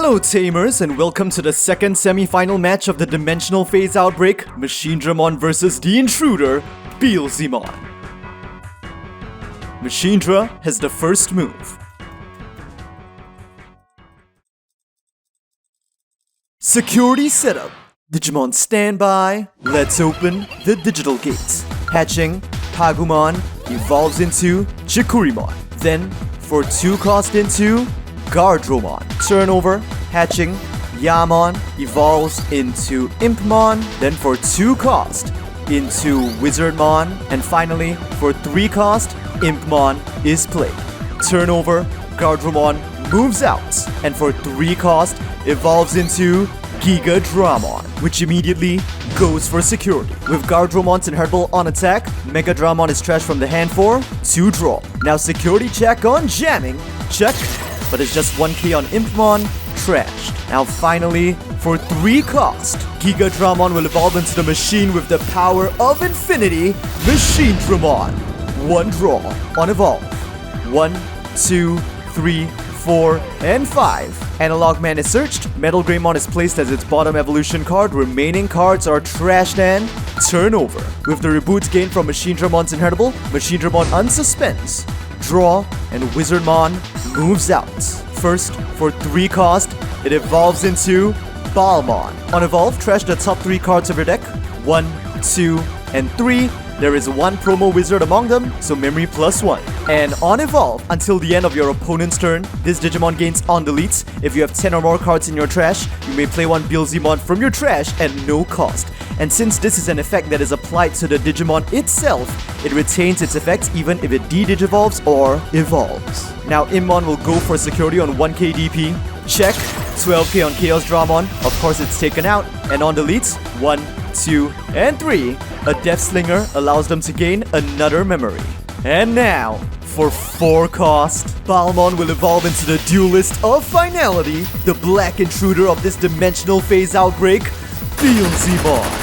Hello Tamers, and welcome to the second semi-final match of the Dimensional Phase Outbreak, Machinedramon vs the intruder, Beelzemon. Machinedra has the first move. Security setup. Digimon standby. Let's open the digital gates. Hatching, Pagumon evolves into Chikurimon. Then, for 2 cost into Guardromon. Turnover, hatching, Yamon evolves into Impmon. Then for 2 cost into Wizardmon. And finally, for 3 cost, Impmon is played. Turnover, Guardromon moves out. And for 3 cost, evolves into Gigadramon, which immediately goes for security. With Guardromon's inheritable on attack, Megadramon is trashed from the hand for 2 draw. Now security check on jamming, check, but it's just 1k on Impmon, trashed. Now finally, for 3 cost, Gigadramon will evolve into the machine with the power of infinity, Machinedramon. 1 draw on evolve. 1, 2, 3, 4, and 5. Analog Man is searched, Metal Greymon is placed as its bottom evolution card, remaining cards are trashed and turnover. With the reboot gained from Machinedramon's inheritable, Machinedramon unsuspends, draw, and Wizardmon moves out. First, for 3 cost, it evolves into Balmon. On evolve, trash the top 3 cards of your deck. 1, 2, and 3. There is 1 promo wizard among them, so memory +1. And on evolve, until the end of your opponent's turn, this Digimon gains on deletes. If you have 10 or more cards in your trash, you may play 1 Beelzemon from your trash at no cost. And since this is an effect that is applied to the Digimon itself, it retains its effects even if it de-digivolves or evolves. Now Immon will go for security on 1k DP. Check, 12k on Chaos Dramon, of course it's taken out. And on deletes, 1, 2, and 3, a Death Slinger allows them to gain another memory. And now, for 4 cost, Balmon will evolve into the Duelist of Finality, the black intruder of this Dimensional Phase Outbreak, Beelzemon.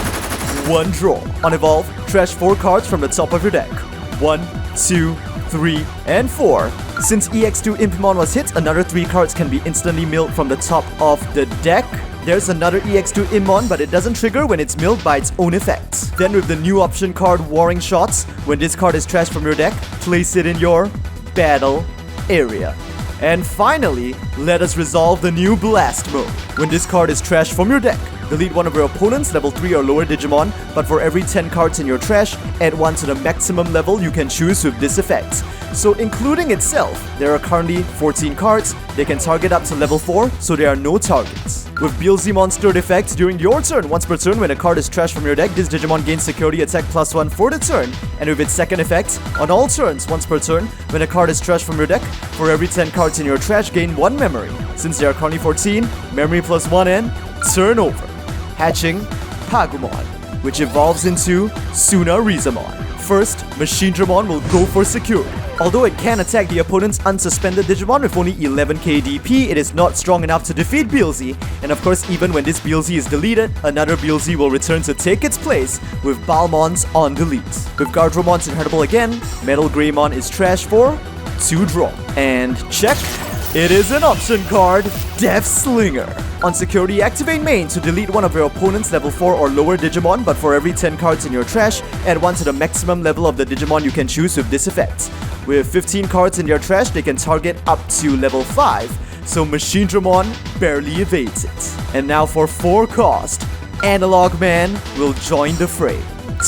1 draw. On evolve, trash 4 cards from the top of your deck. 1, 2, 3, and 4. Since EX2 Impmon was hit, another 3 cards can be instantly milled from the top of the deck. There's another EX2 Immon, but it doesn't trigger when it's milled by its own effects. Then with the new option card Warring Shots, when this card is trashed from your deck, place it in your battle area. And finally, let us resolve the new Blast mode. When this card is trashed from your deck, delete 1 of your opponent's level 3 or lower Digimon, but for every 10 cards in your trash, add 1 to the maximum level you can choose with this effect. So including itself, there are currently 14 cards. They can target up to level 4, so there are no targets. With Beelzemon's third effect, during your turn, once per turn when a card is trashed from your deck, this Digimon gains security attack +1 for the turn. And with its second effect, on all turns, once per turn, when a card is trashed from your deck, for every 10 cards in your trash, gain 1 memory. Since there are currently 14, memory +1 and turnover. Hatching, Pagumon, which evolves into Tsunarizamon. First, Machinedramon will go for security. Although it can attack the opponent's unsuspended Digimon with only 11k DP, it is not strong enough to defeat Beelzy. And of course, even when this Beelzy is deleted, another Beelzy will return to take its place with Balmon's on delete. With Guardromon's inheritable again, Metal Greymon is trashed for 2 draw. And check, it is an option card, Death Slinger. On security, activate main to delete 1 of your opponent's level 4 or lower Digimon, but for every 10 cards in your trash, add 1 to the maximum level of the Digimon you can choose with this effect. With 15 cards in your trash, they can target up to level 5, so Machinedramon barely evades it. And now for 4 cost, Analog Man will join the fray.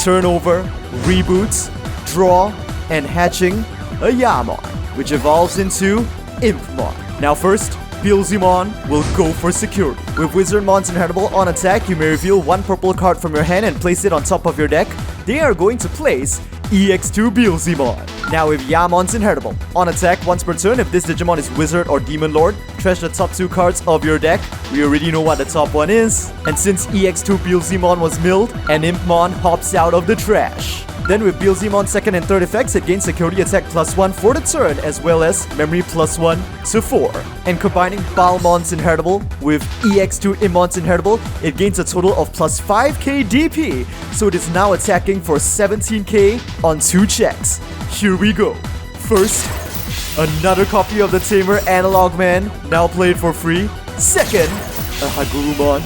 Turnover, reboots, draw, and hatching a Yamon, which evolves into Impmon. Now first, Beelzemon will go for security. With Wizardmon's inheritable on attack, you may reveal 1 purple card from your hand and place it on top of your deck. They are going to place EX2 Beelzemon. Now with Yamon's inheritable, on attack once per turn, if this Digimon is Wizard or Demon Lord, trash the top 2 cards of your deck. We already know what the top one is. And since EX2 Beelzemon was milled, an Impmon hops out of the trash. Then with Beelzemon's second and third effects, it gains security attack +1 for the turn, as well as memory +1 to 4. And combining Balmon's inheritable with EX2 Immon's inheritable, it gains a total of +5k DP, so it is now attacking for 17k on 2 checks. Here we go. First, Another copy of the Tamer Analog Man, now played for free. Second, a Hagurumon,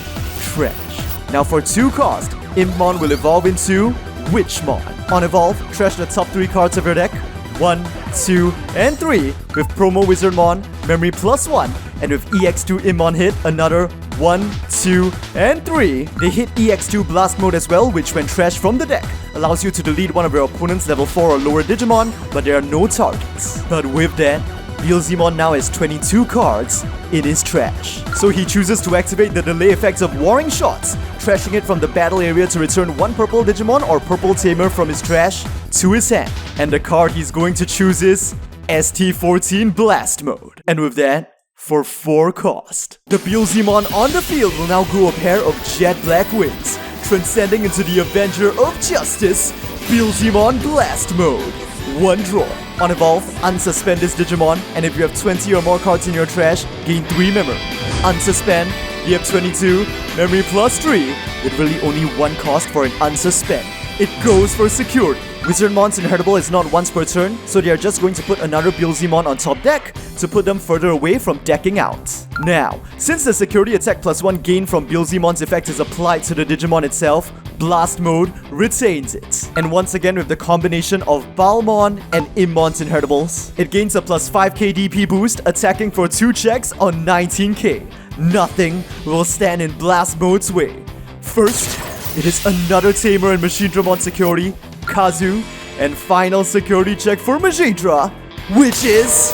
trash. Now for 2 cost, Impmon will evolve into Witchmon. On evolve, trash the top 3 cards of your deck. 1, 2, and 3 with Promo Wizardmon, Memory +1, and with EX2 Impmon hit, another 1, 2, and 3. They hit EX2 Blast Mode as well, which when trashed from the deck, allows you to delete one of your opponent's level 4 or lower Digimon, but there are no targets. But with that, Beelzemon now has 22 cards in his trash. So he chooses to activate the delay effects of Warring Shots, trashing it from the battle area to return 1 purple Digimon or purple Tamer from his trash to his hand. And the card he's going to choose is ST14 Blast Mode. And with that, for 4 cost, the Beelzemon on the field will now grow a pair of jet black wings, transcending into the Avenger of Justice, Beelzemon Blast Mode. 1 draw. On evolve, unsuspend this Digimon, and if you have 20 or more cards in your trash, gain 3 memory. Unsuspend, you have 22, memory +3, with really only 1 cost for an unsuspend. It goes for security. Wizardmon's inheritable is not once per turn, so they are just going to put another Beelzemon on top deck to put them further away from decking out. Now, since the security attack +1 gain from Beelzemon's effect is applied to the Digimon itself, Blast Mode retains it. And once again with the combination of Balmon and Impmon's inheritables, it gains a +5 KDP boost, attacking for 2 checks on 19k. Nothing will stand in Blast Mode's way. First, it is another Tamer and Machinedramon security, Kazu, and final security check for Machinedra, which is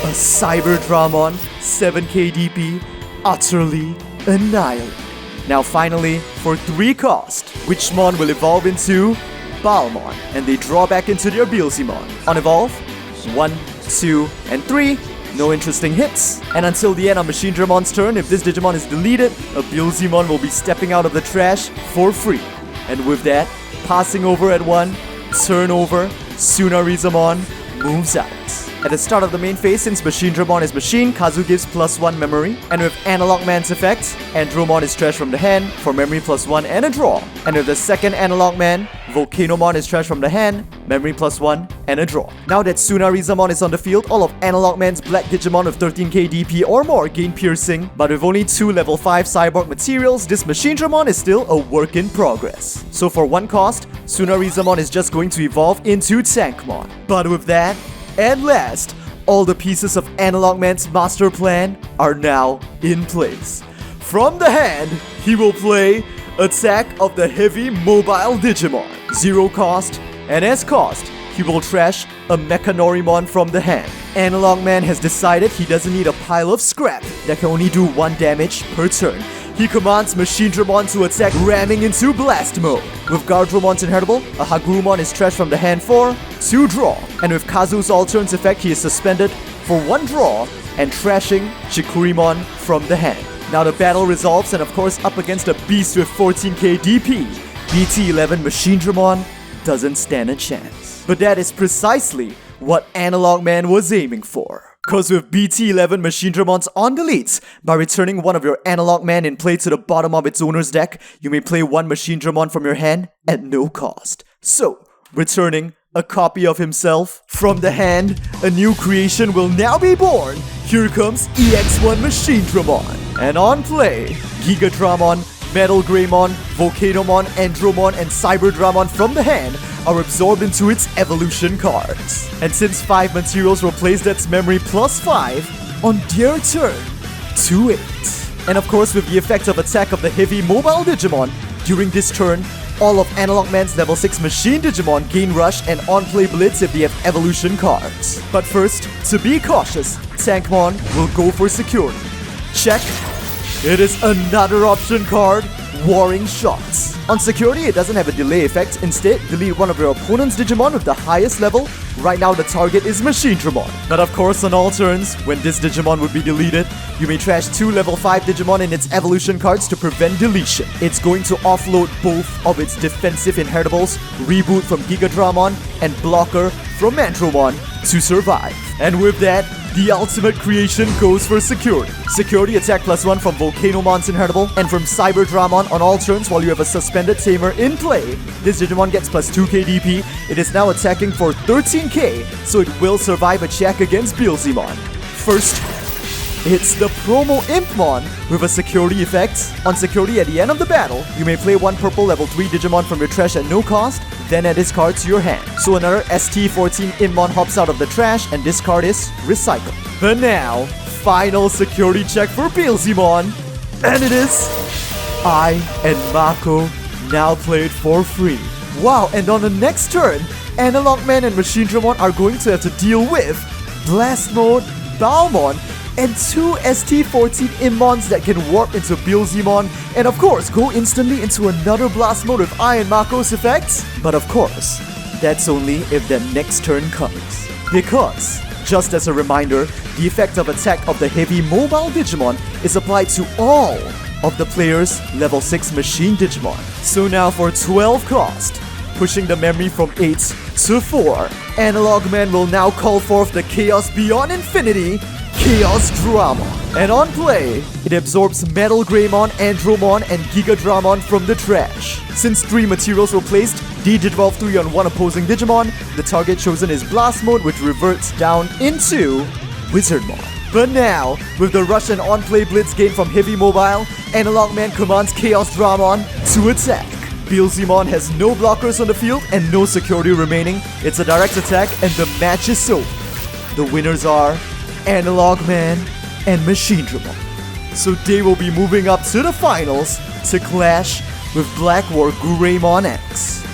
a Cyberdramon 7k DP, utterly annihilated. Now finally, for 3 cost, Witchmon will evolve into Balmon, and they draw back into their Beelzemon. On evolve, 1, 2, and 3. No interesting hits. And until the end of Machinedramon's turn, if this Digimon is deleted, a Beelzemon will be stepping out of the trash for free. And with that, passing over at 1, turn over, Tsunarizamon moves out. At the start of the main phase, since Machinedramon is machine, Kazu gives +1 memory. And with Analog Man's effect, Andromon is trashed from the hand for memory +1 and a draw. And with the second Analog Man, Volcanomon is trashed from the hand, memory +1 and a draw. Now that Tsunarizamon is on the field, all of Analog Man's black Digimon with 13k DP or more gain piercing, but with only 2 level 5 cyborg materials, this Machinedramon is still a work in progress. So for 1 cost, Tsunarizamon is just going to evolve into Tankmon. But with that, and last, all the pieces of Analog Man's master plan are now in place. From the hand, he will play Attack of the Heavy Mobile Digimon. 0 cost, and as cost, he will trash a Mechanorimon from the hand. Analog Man has decided he doesn't need a pile of scrap that can only do 1 damage per turn. He commands Machinedramon to attack, ramming into Blast Mode. With Guardromon's inheritable, a Hagurumon is trashed from the hand for 2 draw. And with Kazu's all turns effect, he is suspended for 1 draw and trashing Chikurimon from the hand. Now the battle resolves, and of course up against a beast with 14k DP, BT-11 Machinedramon doesn't stand a chance. But that is precisely what Analog Man was aiming for. Cause with BT-11 Machinedramon's on delete, by returning one of your Analog Man in play to the bottom of its owner's deck, you may play 1 Machinedramon from your hand at no cost. So, returning a copy of himself from the hand, a new creation will now be born. Here comes EX1 Machinedramon. And on play, Gigadramon, Metal Greymon, Volcanomon, Andromon, and Cyberdramon from the hand are absorbed into its evolution cards. And since 5 materials will place that's memory +5 on their turn to 8. And of course, with the effect of Attack of the Heavy Mobile Digimon, during this turn, all of Analog Man's level 6 Machine Digimon gain Rush and on-play Blitz if they have evolution cards. But first, to be cautious, Tankmon will go for security. Check. It is another option card, Warring Shots. On security, it doesn't have a delay effect. Instead, delete one of your opponent's Digimon with the highest level. Right now, the target is Machinedramon. But of course, on all turns, when this Digimon would be deleted, you may trash 2 level 5 Digimon in its evolution cards to prevent deletion. It's going to offload both of its defensive inheritables, Reboot from Gigadramon and Blocker from Andromon, to survive. And with that, the ultimate creation goes for security. Security attack +1 from Volcanomon's inheritable and from Cyberdramon on all turns while you have a suspended Tamer in play. This Digimon gets +2k DP. It is now attacking for 13k, so it will survive a check against Beelzemon. First, it's the Promo Impmon with a security effect. On security at the end of the battle, you may play one purple level 3 Digimon from your trash at no cost, then add this card to your hand. So another ST14 Impmon hops out of the trash and this card is recycled. But now, final security check for Beelzemon. And it is... I and Mako now play it for free. Wow, and on the next turn, Analog Man and Machinedramon are going to have to deal with Blast Mode, Balmon, and 2 ST14 Immons that can warp into Beelzemon, and of course, go instantly into another Blast Mode with I and Mako's effects. But of course, that's only if the next turn comes. Because, just as a reminder, the effect of attack of the heavy mobile Digimon is applied to all of the player's level 6 machine Digimon. So now for 12 cost, pushing the memory from 8 to 4, Analog Man will now call forth the Chaos Beyond Infinity, Chaos Dramon. And on play, it absorbs Metal Greymon, Andromon, and Gigadramon from the trash. Since 3 materials were placed, Digivolve 3 on 1 opposing Digimon, the target chosen is Blast Mode, which reverts down into Wizardmon. But now, with the rush and on-play blitz gained from Heavy Mobile, Analog Man commands Chaos Dramon to attack. Beelzemon has no blockers on the field and no security remaining. It's a direct attack and the match is over. The winners are Analog Man and Machinedramon. So they will be moving up to the finals to clash with Black War Greymon X.